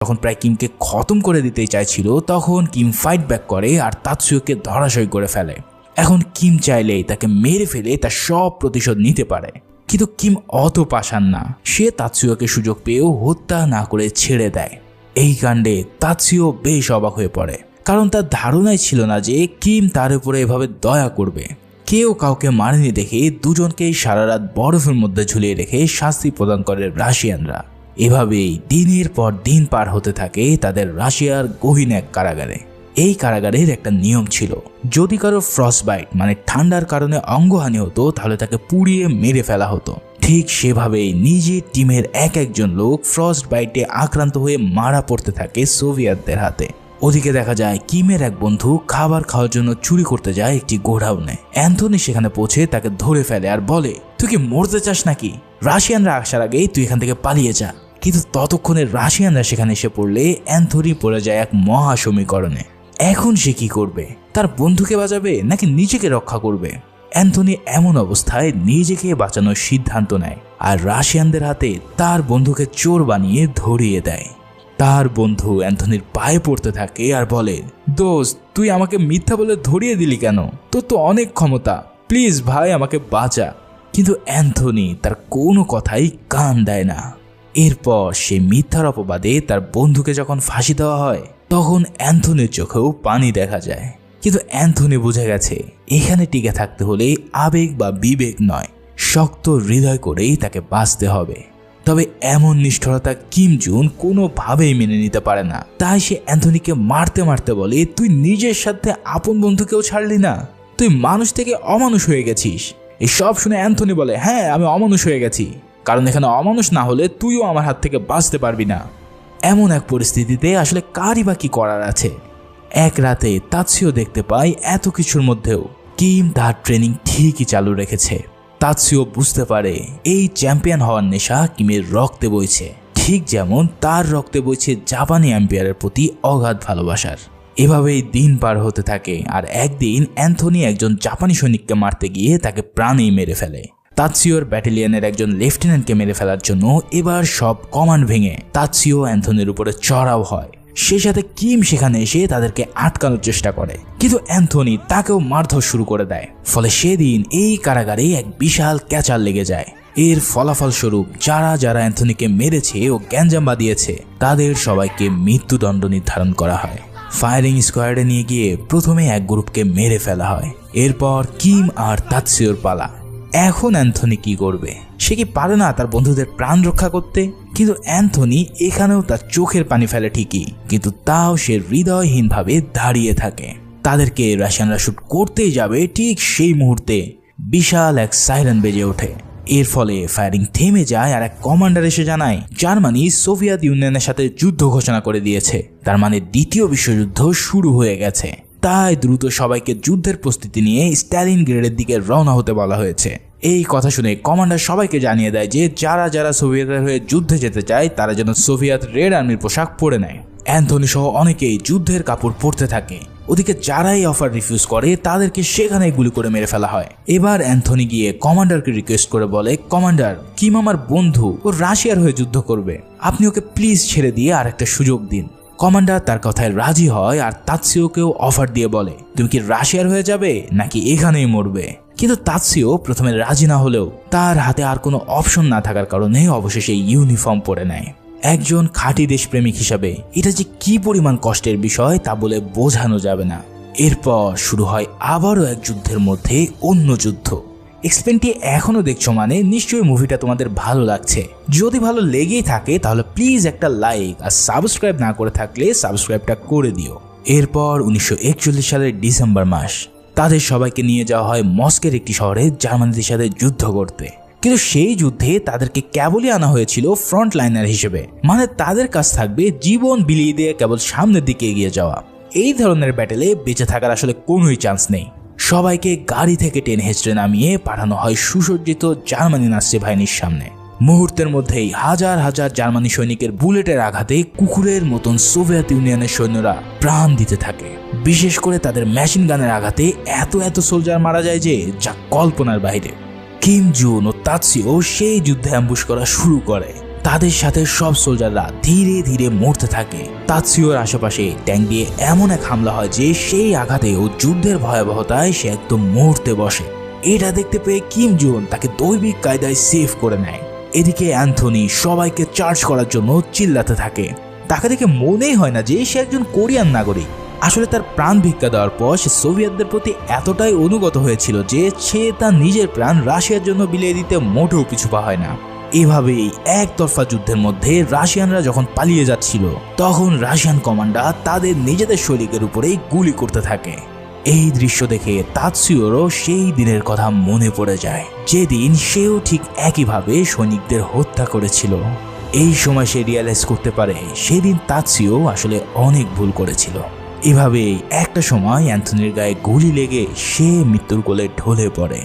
যখন প্রায় কিমকে খতম করে দিতে চাইছিল তখন কিম ফাইট ব্যাক করে আর তাৎসুয়োকে ধরাশায়ী করে ফেলে। এখন কিম চাইলেই তাকে মেরে ফেলে তার সব প্রতিশোধ নিতে পারে, কিন্তু কিম অত পাষাণ না। সে তাৎসুয়োকে সুযোগ পেয়েও হত্যা না করে ছেড়ে দেয়। এই কাণ্ডে তাৎসুয়ো বেশ অবাক হয়ে পড়ে, কারণ তার ধারণাই ছিল না যে কিম তার উপরে এভাবে দয়া করবে। কেউ কাউকে মারেনি দেখে দুজনকেই সারা রাত বরফের মধ্যে ঝুলিয়ে রেখে শাস্তি প্রদান করে রাশিয়ানরা। এভাবেই দিনের পর দিন পার হতে থাকে তাদের রাশিয়ার গহীন এক কারাগারে। এই কারাগারের একটা নিয়ম ছিল, যদি কারো ফ্রস্টবাইট মানে ঠান্ডার কারণে অঙ্গহানি হতো তাহলে তাকে পুড়িয়ে মেরে ফেলা হতো। ঠিক সেভাবেই নিজের টিমের একজন লোক ফ্রস্ট বাইটে আক্রান্ত হয়ে মারা পড়তে থাকে সোভিয়েতদের হাতে। ওদিকে দেখা যায় কিমের এক বন্ধু খাবার খাওয়ার জন্য চুরি করতে যায় একটি গোডাউনে। অ্যান্থনি সেখানে পৌঁছে তাকে ধরে ফেলে আর বলে, তুই কি মরতে চাস নাকি? রাশিয়ানরা আসার আগেই তুই এখান থেকে পালিয়ে যা। কিন্তু ততক্ষণে রাশিয়ানরা সেখানে এসে পড়লে অ্যান্থনি পড়ে যায় এক মহা সমীকরণে। এখন সে কি করবে? তার বন্ধুকে বাঁচাবে নাকি নিজেকে রক্ষা করবে? অ্যান্থনি এমন অবস্থায় নিজেকে বাঁচানোর সিদ্ধান্ত নেয় আর রাশিয়ানদের হাতে তার বন্ধুকে চোর বানিয়ে ধরিয়ে দেয়। তার বন্ধু অ্যান্থনির পায়ে পড়তে থাকে আর বলে, দোস্ত, তুই আমাকে মিথ্যা বলে ধরিয়ে দিলি কেন? তোর তো অনেক ক্ষমতা, প্লিজ ভাই আমাকে বাঁচা। কিন্তু অ্যান্থনি তার কোনো কথাই কান দেয় না। এরপর সে মিথ্যার অপবাদে তার বন্ধুকে যখন ফাঁসি দেওয়া হয় তখন অ্যান্থনির চোখেও পানি দেখা যায়। কিন্তু অ্যান্থনি বুঝে গেছে এখানে টিকে থাকতে হলে আবেগ বা বিবেক নয়, শক্ত হৃদয় করেই তাকে বাঁচতে হবে। তবে এমন নিষ্ঠুরতা কিম জুন কোনোভাবেই মেনে নিতে পারে না। তাই সে অ্যান্থনিকে মারতে মারতে বলে, তুই নিজের সাথে আপন বন্ধুকেও ছাড়লি না, তুই মানুষ থেকে অমানুষ হয়ে গেছিস। এই সব শুনে অ্যান্থনি বলে, হ্যাঁ আমি অমানুষ হয়ে গেছি, কারণ এখানে অমানুষ না হলে তুইও আমার হাত থেকে বাঁচতে পারবি না। এমন এক পরিস্থিতিতে আসলে কারই বা কি করার আছে? এক রাতে তাৎসুয়ো দেখতে পায় এত কিছুর মধ্যেও কিম তার ট্রেনিং ঠিকই চালু রেখেছে। তাৎসুয়ো বুঝতে পারে এই চ্যাম্পিয়ন হওয়ার নেশা কিমের রক্তে বইছে, ঠিক যেমন তার রক্তে বইছে জাপানি এম্পায়ারের প্রতি অগাধ ভালোবাসার। এভাবেই দিন পার হতে থাকে আর একদিন অ্যান্থনি একজন জাপানি সৈনিককে মারতে গিয়ে তাকে প্রাণেই মেরে ফেলে। তাৎসুয়োর ব্যাটালিয়নের একজন লেফটেন্যান্টকে মেরে ফেলার জন্য এবার সব কমান্ড ভেঙে তাৎসুয়ো অ্যান্থনির উপরে চড়াও হয়। সেই সাথে কিম সেখানে এসে তাদেরকে আটকানোর চেষ্টা করে, কিন্তু অ্যান্থনি তাকেও মারধর শুরু করে দেয়। ফলে সেদিন এই কারাগারে এক বিশাল ক্যাচার লেগে যায়। এর ফলাফল স্বরূপ যারা যারা অ্যান্থনিকে মেরেছে ও গ্যাঞ্জাম বাঁধিয়েছে তাদের সবাইকে মৃত্যুদণ্ড নির্ধারণ করা হয়। ফায়ারিং স্কোয়াডে নিয়ে গিয়ে প্রথমে এক গ্রুপকে মেরে ফেলা হয়। এরপর কিম আর তাৎসুয়োর পালা। এখন অ্যান্থনি কি করবে? সে কি পারে না তার বন্ধুদের প্রাণ রক্ষা করতে? কিন্তু অ্যান্থনি এখানেও তার চোখের পানি ফেলে ঠিকই, কিন্তু তাও সে হৃদয়হীনভাবে দাঁড়িয়ে থাকে। তাদেরকে রাশিয়ানরা শুট করতেই যাবে, ঠিক সেই মুহূর্তে বিশাল এক সাইরেন বেজে ওঠে। এর ফলে ফায়ারিং থেমে যায় আর এক কমান্ডার এসে জানায় জার্মানি সোভিয়েত ইউনিয়নের সাথে যুদ্ধ ঘোষণা করে দিয়েছে। তার মানে দ্বিতীয় বিশ্বযুদ্ধ শুরু হয়ে গেছে। তাই দ্রুত সবাইকে যুদ্ধের প্রস্তুতি নিয়ে স্ট্যালিনগ্রেডের দিকে রওনা হতে বলা হয়েছে। এই কথা শুনে কমান্ডার সবাইকে জানিয়ে দেয় যে যারা যারা সোভিয়েতের হয়ে যুদ্ধে যেতে চায় তারা যেন সোভিয়েত রেড আর্মির পোশাক পরে নেয়। অ্যান্থনি সহ অনেকেই যুদ্ধের কাপড় পরতে থাকে। ওদিকে যারাই অফার রিফিউজ করে তাদেরকে সেখানে গুলি করে মেরে ফেলা হয়। এবার অ্যান্থনি গিয়ে কমান্ডারকে রিকোয়েস্ট করে বলে, কমান্ডার, কিম আমার বন্ধু, ও রাশিয়ার হয়ে যুদ্ধ করবে, আপনি ওকে প্লিজ ছেড়ে দিয়ে আর একটা সুযোগ দিন। কমান্ডার তার কথায় রাজি হয় আর তাৎসুয়োকেও অফার দিয়ে বলে, তুমি কি রাশিয়ার হয়ে যাবে নাকি এখানেই মরবে? কিন্তু তাৎসুয়ো প্রথমে রাজি না হলেও তার হাতে আর কোনো অপশন না থাকার কারণে অবশেষে ইউনিফর্ম পরে নেয়। একজন খাঁটি দেশপ্রেমিক হিসাবে এটা যে কি পরিমাণ কষ্টের বিষয় তা বলে বোঝানো যাবে না। এরপর শুরু হয় আবারও এক যুদ্ধের মধ্যে অন্য যুদ্ধ। এক্সপেনটি এখনো দেখছো মানে নিশ্চয়ই মুভিটা তোমাদের ভালো লাগছে। যদি ভালো লেগেই থাকে তাহলে প্লিজ একটা লাইক আর সাবস্ক্রাইব না করে থাকলে সাবস্ক্রাইবটা করে দিও। এরপর 1941 সালের ডিসেম্বর মাস তাদের সবাইকে নিয়ে যাওয়া হয় মস্কোর একটি শহরে জার্মানিদের সাথে যুদ্ধ করতে। কিন্তু সেই যুদ্ধে তাদেরকে কেবলই আনা হয়েছিল ফ্রন্ট লাইনার হিসেবে, মানে তাদের কাজ থাকবে জীবন বিলিয়ে দিয়ে কেবল সামনের দিকে এগিয়ে যাওয়া। এই ধরনের ব্যাটেলে বেঁচে থাকার আসলে কোনোই চান্স নেই। সবাইকে গাড়ি থেকে টেনে হেঁচড়ে নামিয়ে পাঠানো হয় সুসজ্জিত জার্মানি নাৎসি বাহিনীর সামনে। মুহূর্তের মধ্যেই হাজার হাজার জার্মানি সৈনিকের বুলেটের আঘাতে কুকুরের মতন সোভিয়েত ইউনিয়নের সৈন্যরা প্রাণ দিতে থাকে। বিশেষ করে তাদের মেশিন গানের আঘাতে এত এত সোলজার মারা যায় যে যা কল্পনার বাইরে। কিম জুন ও তাৎসুয়ো সেই যুদ্ধে অ্যাম্বুশ করা শুরু করে। তাদের সাথে সব সোলজাররা ধীরে ধীরে মরতে থাকে। তাৎসুয়োর আশেপাশে ট্যাঙ্ক দিয়ে এমন এক হামলা হয় যে সেই আঘাতে ও যুদ্ধের ভয়াবহতায় সে একদম মরতে বসে। এটা দেখতে পেয়ে কিম জুন তাকে দৈবিক কায়দায় সেভ করে নেয়। এদিকে অ্যান্থনি সবাইকে চার্জ করার জন্য চিল্লাতে থাকে। তাকে দেখে মনেই হয় না যে সে একজন কোরিয়ান নাগরিক। আসলে তার প্রাণ ভিক্ষা দেওয়ার পর সে সোভিয়েতদের প্রতি এতটাই অনুগত হয়েছিল যে সে তার নিজের প্রাণ রাশিয়ার জন্য বিলিয়ে দিতে মোটেও পিছু পা হয় না। এভাবেই একতরফা যুদ্ধের মধ্যে রাশিয়ানরা যখন পালিয়ে যাচ্ছিল তখন রাশিয়ান কমান্ডার তাদের নিজেদের সৈনিকের উপরেই গুলি করতে থাকে। এই দৃশ্য দেখে তাৎসুয়োরও সেই দিনের কথা মনে পড়ে যায় যেদিন সেও ঠিক একইভাবে সৈনিকদের হত্যা করেছিল। এই সময় সে রিয়ালাইজ করতে পারে সেদিন তাৎসুয়ো আসলে অনেক ভুল করেছিল। এভাবেই একটা সময় অ্যান্থনির গায়ে গুলি লেগে সে মৃত্যুর কোলে ঢলে পড়ে।